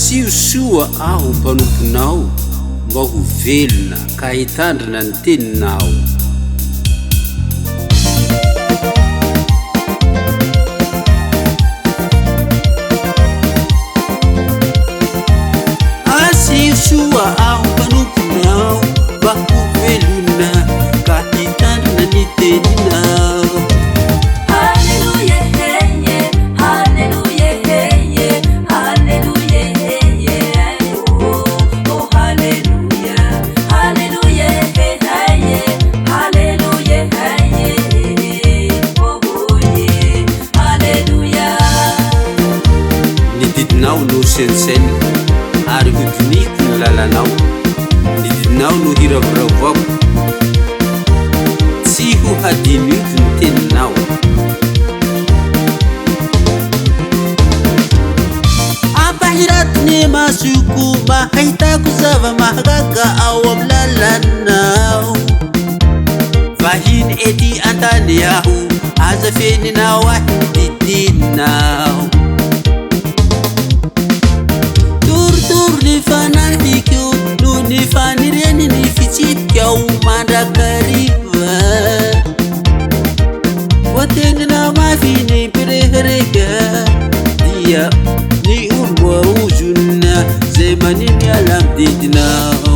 siosoa aho mpanomponao mba ho velona ka hitandrina ny teninao. Asiosoa aho mpanomponao mba ho velona ka hitandrina ny teninao. Nididinao no sensainy ary hodiniko ny lalanao. Nididinao no hiravoravako tsy ho hadino ito ny teninao. Ampahiratiny masoko mahitako zava-mahagaga ao amin'ny lalanao. Vahiny ety an-tany aho azafeninao ahy didinao. Ny fanahiko no ny fanireny ny fitsipikao mandrakariva. Voategnina mafy ny mpirehereka dia ny oloaozona zay maniny ala amdidinao.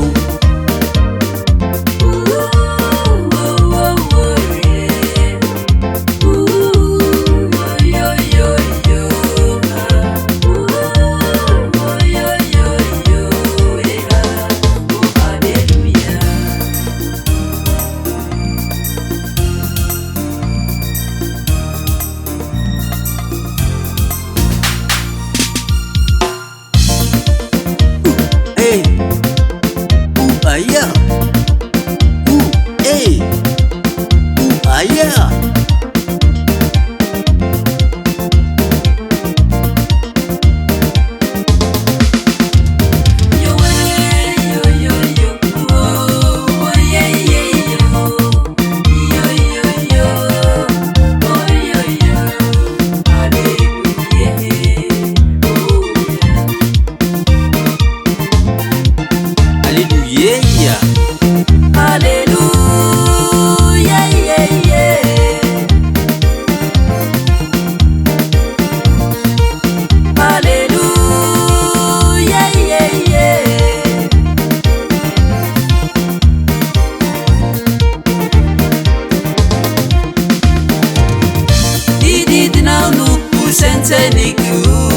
Didinao no sensainiku